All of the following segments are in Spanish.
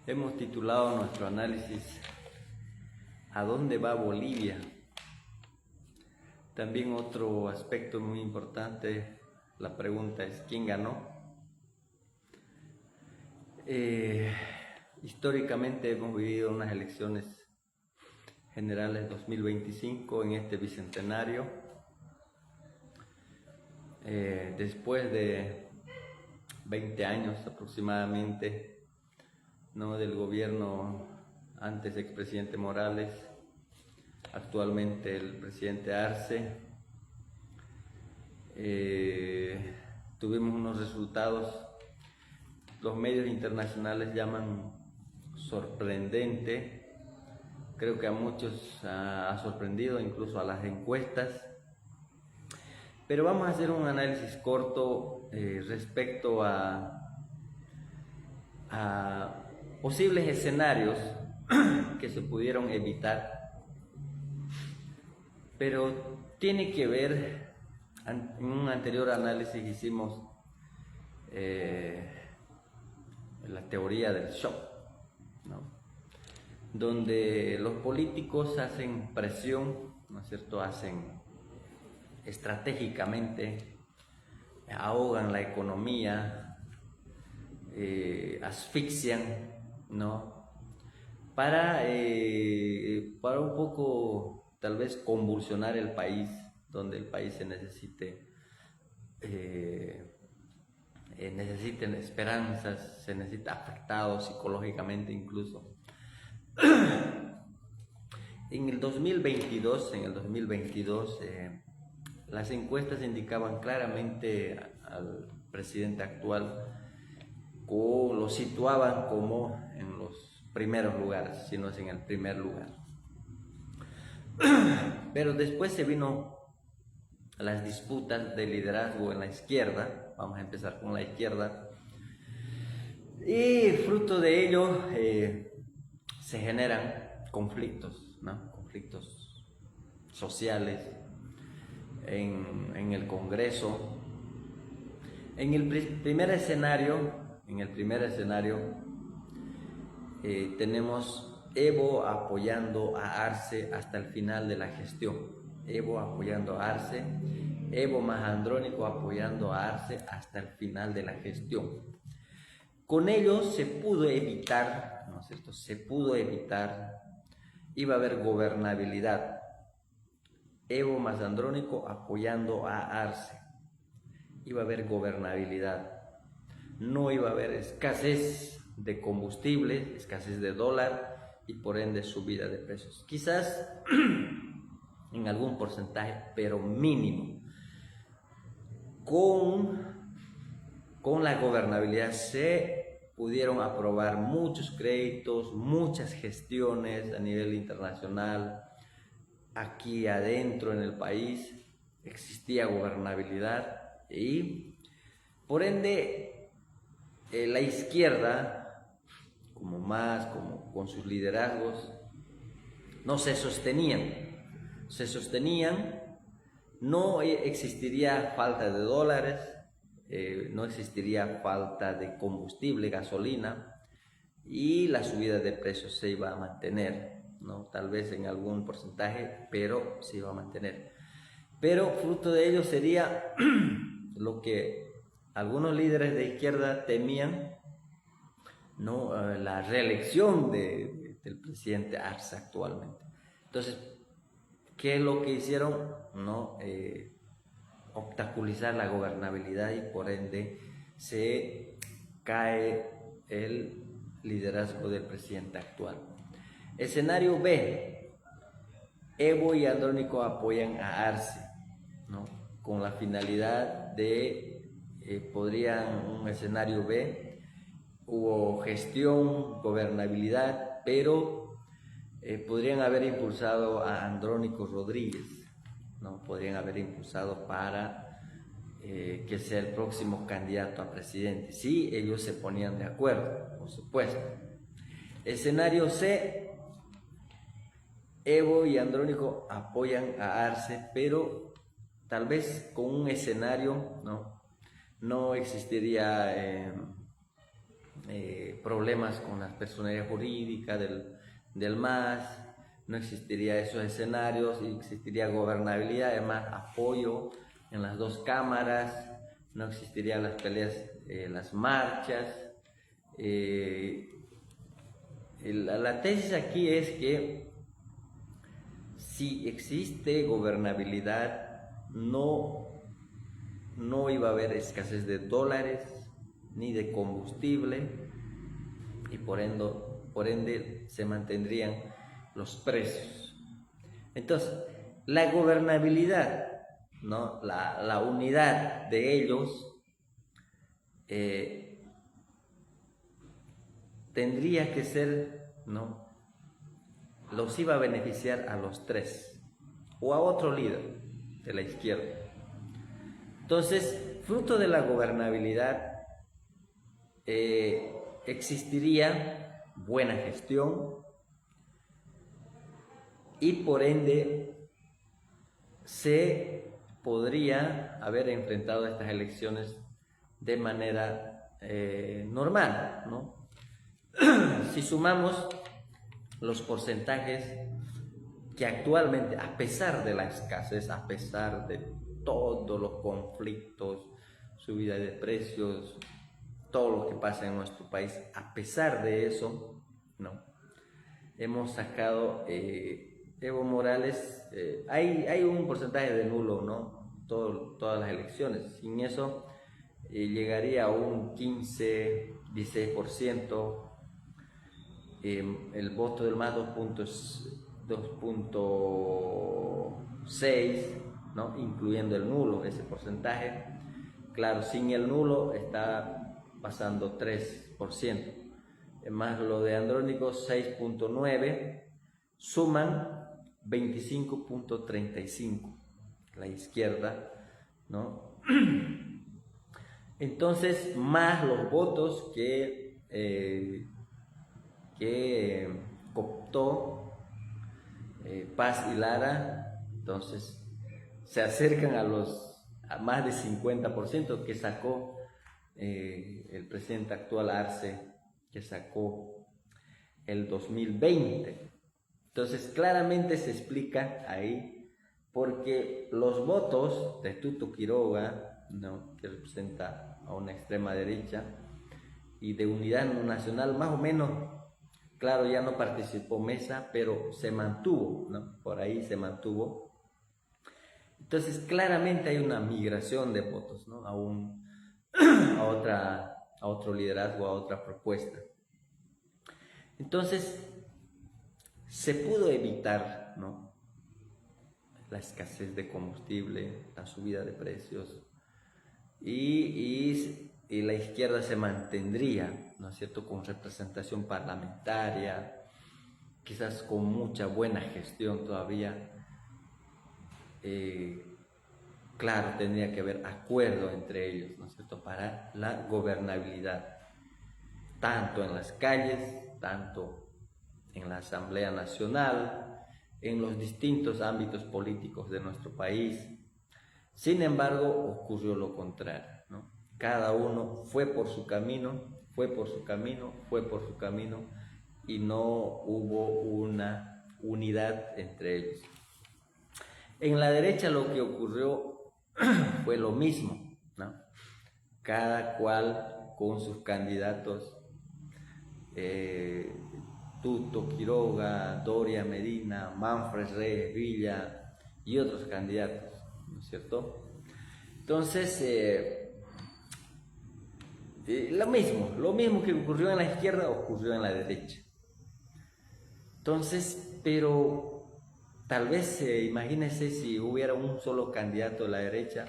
Hemos titulado nuestro análisis ¿A dónde va Bolivia? También otro aspecto muy importante, la pregunta es ¿quién ganó? Históricamente hemos vivido unas elecciones generales 2025 en este bicentenario. Después de 20 años aproximadamente, ¿no?, del gobierno antes expresidente Morales, actualmente el presidente Arce, tuvimos unos resultados, los medios internacionales llaman sorprendente, creo que a muchos ha sorprendido, incluso a las encuestas, pero vamos a hacer un análisis corto respecto a posibles escenarios que se pudieron evitar, pero tiene que ver, en un anterior análisis hicimos la teoría del shock, ¿no?, donde los políticos hacen presión, ¿no es cierto?, hacen estratégicamente, ahogan la economía, asfixian, ¿no?, para un poco tal vez convulsionar el país, donde el país se necesiten esperanzas, se necesita afectado psicológicamente incluso. En el 2022, las encuestas indicaban claramente al presidente actual, lo situaban como en los primeros lugares, si no es en el primer lugar. Pero después se vino las disputas de liderazgo en la izquierda. Vamos a empezar con la izquierda, y fruto de ello se generan conflictos, ¿no?, conflictos sociales en el Congreso. En el primer escenario tenemos Evo apoyando a Arce hasta el final de la gestión. Evo apoyando a Arce, Evo más Andrónico apoyando a Arce hasta el final de la gestión. Con ello se pudo evitar, ¿no es cierto?, iba a haber gobernabilidad. Evo más Andrónico apoyando a Arce, iba a haber gobernabilidad. No iba a haber escasez de combustible, escasez de dólar y por ende subida de precios. Quizás en algún porcentaje, pero mínimo. Con la gobernabilidad se pudieron aprobar muchos créditos, muchas gestiones a nivel internacional. Aquí adentro en el país existía gobernabilidad y por ende la izquierda, con sus liderazgos, no se sostenían, no existiría falta de dólares, no existiría falta de combustible, gasolina, y la subida de precios se iba a mantener, ¿no?, tal vez en algún porcentaje, pero se iba a mantener. Pero fruto de ello sería lo que algunos líderes de izquierda temían, ¿no?, la reelección del presidente Arce actualmente. Entonces, ¿qué es lo que hicieron? ¿No? Obstaculizar la gobernabilidad y por ende se cae el liderazgo del presidente actual. Escenario B, Evo y Andrónico apoyan a Arce, ¿no?, con la finalidad de, un escenario B, hubo gestión, gobernabilidad, pero podrían haber impulsado a Andrónico Rodríguez, ¿no?, podrían haber impulsado para que sea el próximo candidato a presidente, si ellos se ponían de acuerdo, por supuesto. Escenario C, Evo y Andrónico apoyan a Arce, pero tal vez con un escenario, no existiría problemas con las personerías jurídicas del MAS, no existiría esos escenarios, existiría gobernabilidad, además apoyo en las dos cámaras, no existirían las peleas, las marchas. La tesis aquí es que si existe gobernabilidad, no iba a haber escasez de dólares ni de combustible y por ende se mantendrían los precios. Entonces, la gobernabilidad, ¿no? la unidad de ellos tendría que ser, ¿no? Los iba a beneficiar a los tres o a otro líder de la izquierda. Entonces, fruto de la gobernabilidad existiría buena gestión y por ende se podría haber enfrentado a estas elecciones de manera normal, ¿no? Si sumamos los porcentajes que actualmente, a pesar de la escasez, a pesar de todos los conflictos, subida de precios, todo lo que pasa en nuestro país, a pesar de eso, ¿no? Hemos sacado Evo Morales, hay un porcentaje de nulo, ¿no? Todas las elecciones, sin eso llegaría a un 15, 16%, el voto del MAS 2.6, ¿no? Incluyendo el nulo, ese porcentaje. Claro, sin el nulo está pasando 3%, más lo de Andrónico 6.9, suman 25.35 la izquierda, ¿no? Entonces, más los votos que cooptó Paz y Lara, entonces se acercan a más de 50% que sacó el presidente actual Arce, que sacó el 2020. Entonces claramente se explica ahí porque los votos de Tuto Quiroga, ¿no? Que representa a una extrema derecha, y de Unidad Nacional, más o menos, claro, ya no participó Mesa, pero se mantuvo, ¿no? Por ahí se mantuvo. Entonces claramente hay una migración de votos, ¿no? a otro liderazgo, a otra propuesta. Entonces se pudo evitar, ¿no? La escasez de combustible, la subida de precios, y la izquierda se mantendría, ¿no es cierto?, con representación parlamentaria, quizás con mucha buena gestión todavía. Claro, tendría que haber acuerdo entre ellos, ¿no es cierto?, para la gobernabilidad, tanto en las calles, tanto en la Asamblea Nacional, en los distintos ámbitos políticos de nuestro país. Sin embargo, ocurrió lo contrario, ¿no? Cada uno fue por su camino, y no hubo una unidad entre ellos. En la derecha lo que ocurrió fue lo mismo, ¿no? Cada cual con sus candidatos, Tuto Quiroga, Doria Medina, Manfred Reyes Villa y otros candidatos, ¿no es cierto? Entonces, lo mismo que ocurrió en la izquierda ocurrió en la derecha. Entonces, pero tal vez, imagínense si hubiera un solo candidato de la derecha,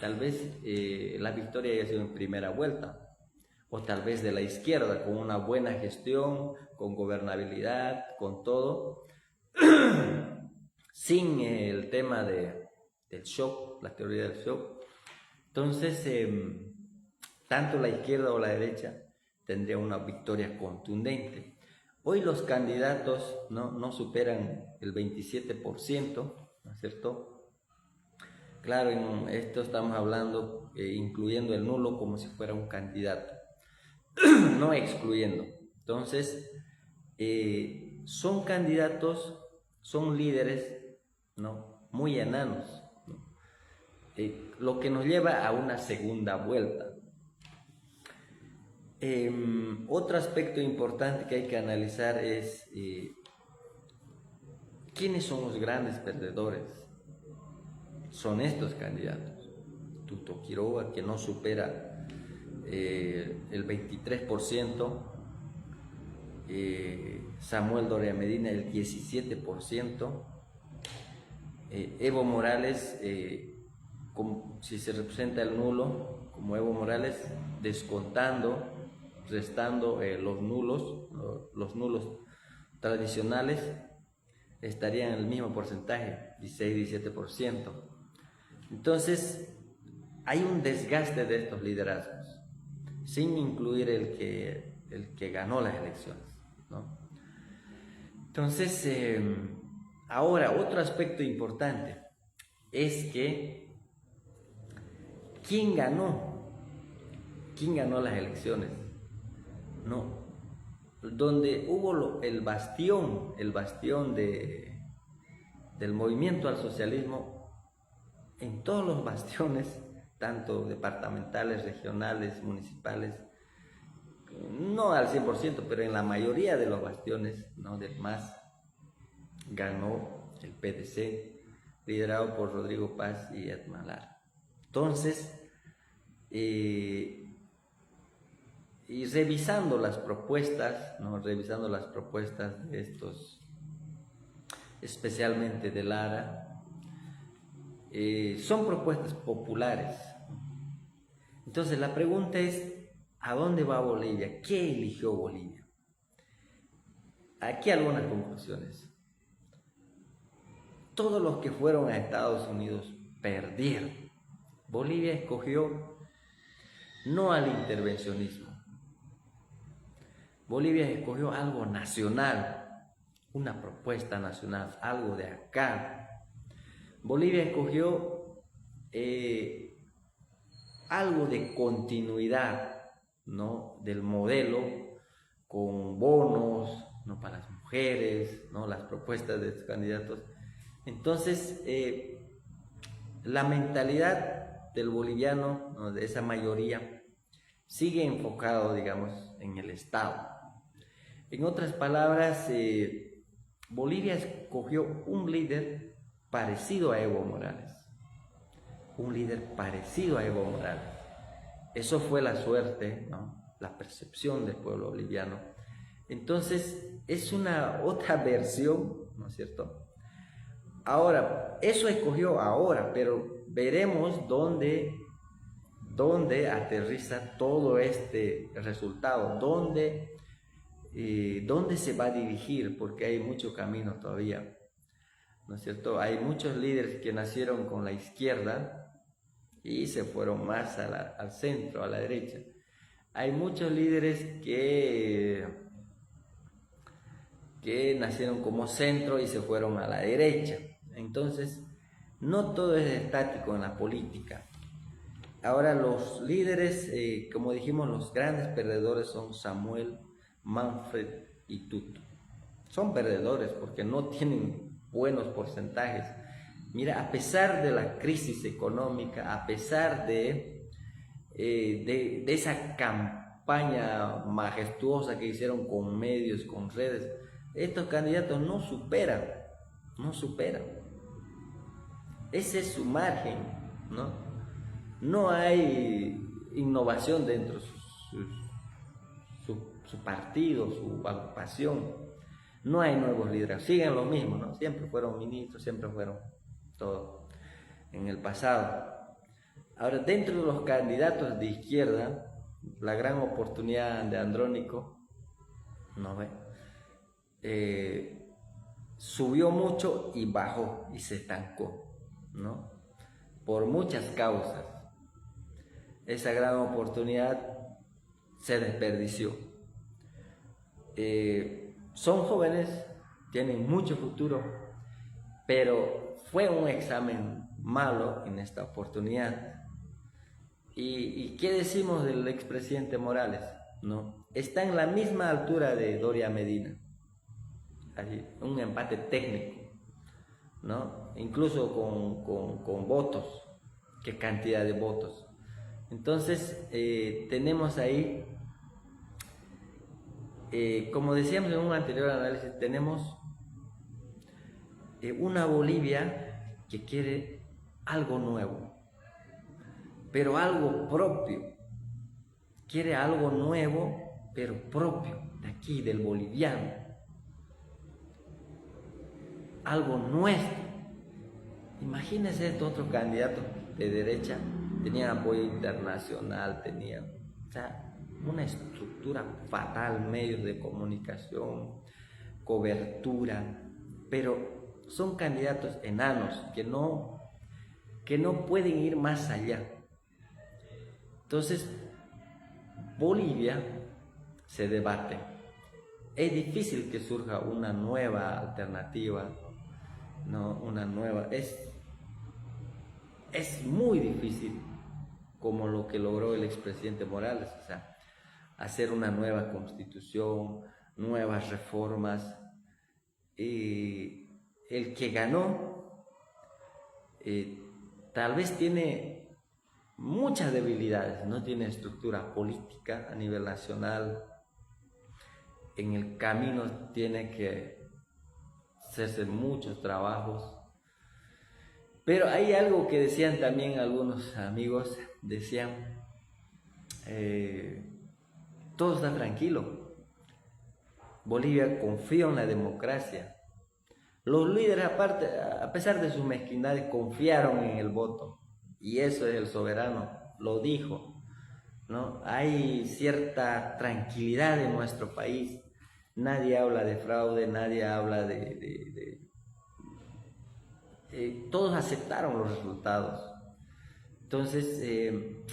tal vez la victoria haya sido en primera vuelta, o tal vez de la izquierda, con una buena gestión, con gobernabilidad, con todo, sin el tema del shock, la teoría del shock. Entonces, tanto la izquierda o la derecha tendría una victoria contundente. Hoy los candidatos no superan el 27%, ¿no es cierto? Claro, en esto estamos hablando incluyendo el nulo como si fuera un candidato. no excluyendo. Entonces, son candidatos, son líderes, ¿no?, muy enanos, ¿no? Lo que nos lleva a una segunda vuelta. Otro aspecto importante que hay que analizar es quiénes son los grandes perdedores. Son estos candidatos. Tuto Quiroga, que no supera el 23%, Samuel Doria Medina el 17%, Evo Morales, si se representa el nulo, como Evo Morales, descontando, restando los nulos tradicionales, estarían en el mismo porcentaje, 16-17%. Entonces, hay un desgaste de estos liderazgos, sin incluir el que ganó las elecciones, ¿no? Entonces, ahora, otro aspecto importante es que ¿quién ganó? ¿Quién ganó las elecciones? ¿No? Donde hubo el bastión del movimiento al socialismo, en todos los bastiones, tanto departamentales, regionales, municipales, no al 100%, pero en la mayoría de los bastiones, ¿no?, del MAS, ganó el PDC, liderado por Rodrigo Paz y Edman Lara. Entonces, y revisando las propuestas, ¿no?, revisando las propuestas de estos, especialmente de Lara, son propuestas populares. Entonces la pregunta es, ¿a dónde va Bolivia? ¿Qué eligió Bolivia? Aquí algunas conclusiones. Todos los que fueron a Estados Unidos perdieron. Bolivia escogió no al intervencionismo. Bolivia escogió algo nacional, una propuesta nacional, algo de acá. Bolivia escogió algo de continuidad, ¿no?, del modelo, con bonos, ¿no?, para las mujeres, ¿no?, las propuestas de estos candidatos. Entonces, la mentalidad del boliviano, ¿no?, de esa mayoría, sigue enfocado, digamos, en el Estado. En otras palabras, Bolivia escogió un líder parecido a Evo Morales. Un líder parecido a Evo Morales. Eso fue la suerte, ¿no?, la percepción del pueblo boliviano. Entonces, es una otra versión, ¿no es cierto? Ahora, eso escogió ahora, pero veremos dónde aterriza todo este resultado, dónde se va a dirigir, porque hay mucho camino todavía, ¿no es cierto? Hay muchos líderes que nacieron con la izquierda y se fueron más al centro, a la derecha. Hay muchos líderes que nacieron como centro y se fueron a la derecha. Entonces, no todo es estático en la política. Ahora, los líderes, como dijimos, los grandes perdedores son Samuel, Manfred y Tuto. Son perdedores porque no tienen buenos porcentajes. Mira, a pesar de la crisis económica, a pesar de esa campaña majestuosa que hicieron con medios, con redes, estos candidatos no superan. Ese es su margen, ¿no? No hay innovación dentro de su partido, su agrupación. No hay nuevos líderes, siguen lo mismo, ¿no? Siempre fueron ministros, siempre fueron todo en el pasado. Ahora, dentro de los candidatos de izquierda, la gran oportunidad de Andrónico, ¿no ve? Subió mucho y bajó y se estancó, ¿no? Por muchas causas. Esa gran oportunidad se desperdició. Son jóvenes, tienen mucho futuro, pero fue un examen malo en esta oportunidad. ¿Y qué decimos del expresidente Morales? ¿no? Está en la misma altura de Doria Medina, así, un empate técnico, ¿no? Incluso con votos, qué cantidad de votos. Entonces, tenemos ahí, como decíamos en un anterior análisis, tenemos una Bolivia que quiere algo nuevo, pero algo propio. Quiere algo nuevo, pero propio, de aquí, del boliviano. Algo nuestro. Imagínense estos otros candidatos de derecha, tenían apoyo internacional, tenían, o sea, una estructura fatal, medios de comunicación, cobertura, pero son candidatos enanos que no pueden ir más allá. Entonces, Bolivia se debate. Es difícil que surja una nueva alternativa, no una nueva. Es muy difícil, como lo que logró el expresidente Morales, o sea, hacer una nueva constitución, nuevas reformas. El que ganó tal vez tiene muchas debilidades, no tiene estructura política a nivel nacional, en el camino tiene que hacerse muchos trabajos, pero hay algo que decían también algunos amigos, decían, todo está tranquilo, Bolivia confía en la democracia, los líderes aparte, a pesar de sus mezquindades, confiaron en el voto, y eso es el soberano, lo dijo, ¿no? Hay cierta tranquilidad en nuestro país, nadie habla de fraude, nadie habla todos aceptaron los resultados. Entonces,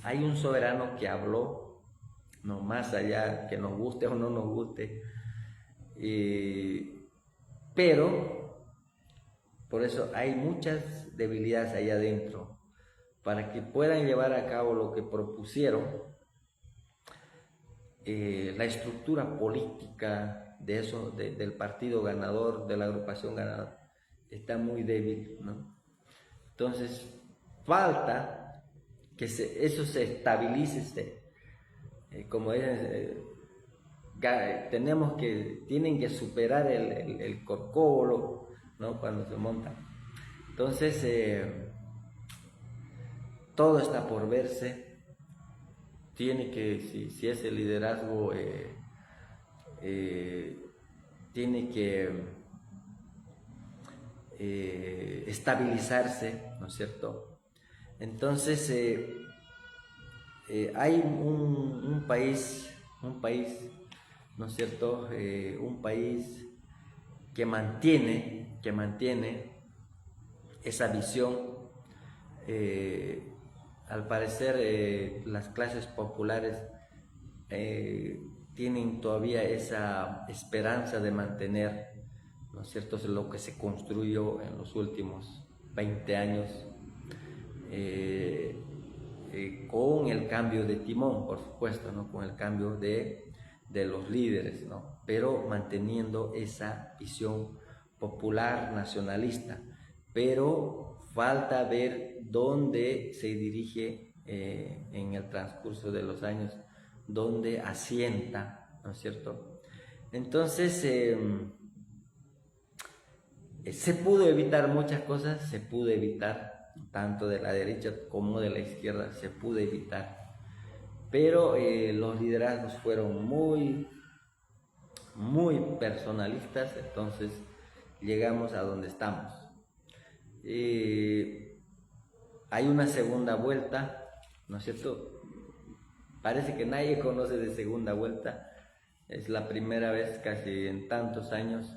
hay un soberano que habló, no más allá que nos guste o no nos guste, pero por eso hay muchas debilidades ahí adentro. Para que puedan llevar a cabo lo que propusieron, la estructura política de eso, del partido ganador, de la agrupación ganadora, está muy débil, ¿no? Entonces, falta que eso se estabilice, como dicen, tienen que superar el corcovado, ¿no? Cuando se montan. Entonces, todo está por verse. Tiene que, si es el liderazgo, tiene que estabilizarse, ¿no es cierto? Entonces, hay un país, ¿no es cierto? Un país que mantiene esa visión. Al parecer, las clases populares tienen todavía esa esperanza de mantener, ¿no es cierto?, lo que se construyó en los últimos 20 años, con el cambio de timón, por supuesto, ¿no?, con el cambio de los líderes, ¿no?, pero manteniendo esa visión popular, nacionalista. Pero falta ver dónde se dirige en el transcurso de los años, dónde asienta, ¿no es cierto? Entonces, se pudo evitar muchas cosas, se pudo evitar, tanto de la derecha como de la izquierda, se pudo evitar. Pero los liderazgos fueron muy personalistas, entonces llegamos a donde estamos. Hay una segunda vuelta, ¿no es cierto? Parece que nadie conoce de segunda vuelta, es la primera vez casi en tantos años.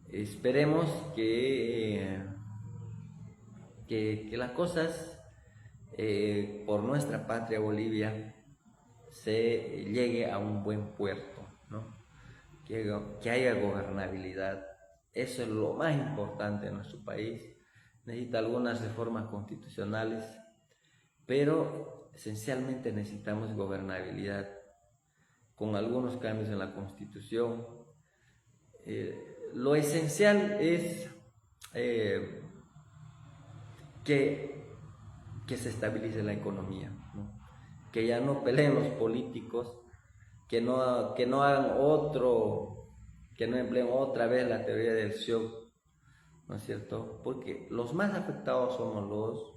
Esperemos que las cosas por nuestra patria Bolivia se llegue a un buen puerto, ¿no? Que haya gobernabilidad. Eso es lo más importante en nuestro país. Necesita algunas reformas constitucionales, pero esencialmente necesitamos gobernabilidad. con algunos cambios en la Constitución. Lo esencial es que se estabilice la economía, ¿no? Que ya no peleen los políticos, que no hagan que no empleen otra vez la teoría del shock, ¿no es cierto? Porque los más afectados somos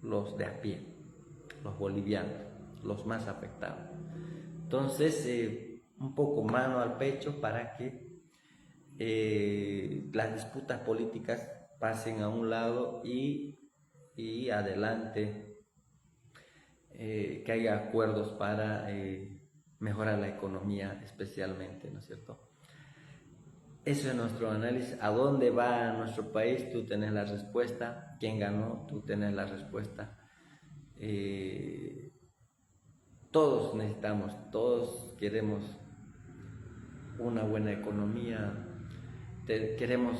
los de a pie, los bolivianos, los más afectados. Entonces, un poco mano al pecho para que las disputas políticas pasen a un lado y adelante, que haya acuerdos para mejorar la economía especialmente, ¿no es cierto? Eso es nuestro análisis. ¿A dónde va nuestro país? Tú tenés la respuesta. ¿Quién ganó? Tú tenés la respuesta. Todos necesitamos, todos queremos una buena economía, queremos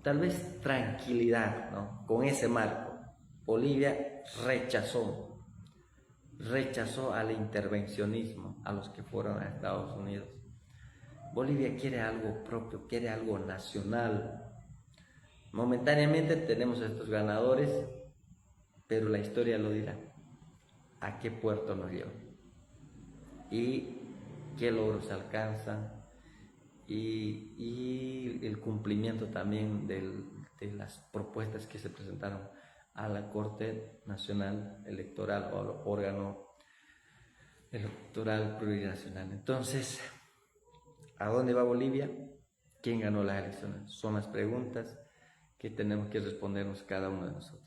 tal vez tranquilidad, ¿no? Con ese marco. Bolivia rechazó al intervencionismo, a los que fueron a Estados Unidos. Bolivia quiere algo propio, quiere algo nacional. Momentáneamente tenemos a estos ganadores, pero la historia lo dirá. ¿A qué puerto nos lleva? Y qué logros alcanzan, y el cumplimiento también de las propuestas que se presentaron a la Corte Nacional Electoral o al órgano electoral plurinacional. Entonces, ¿a dónde va Bolivia? ¿Quién ganó las elecciones? Son las preguntas que tenemos que respondernos cada uno de nosotros.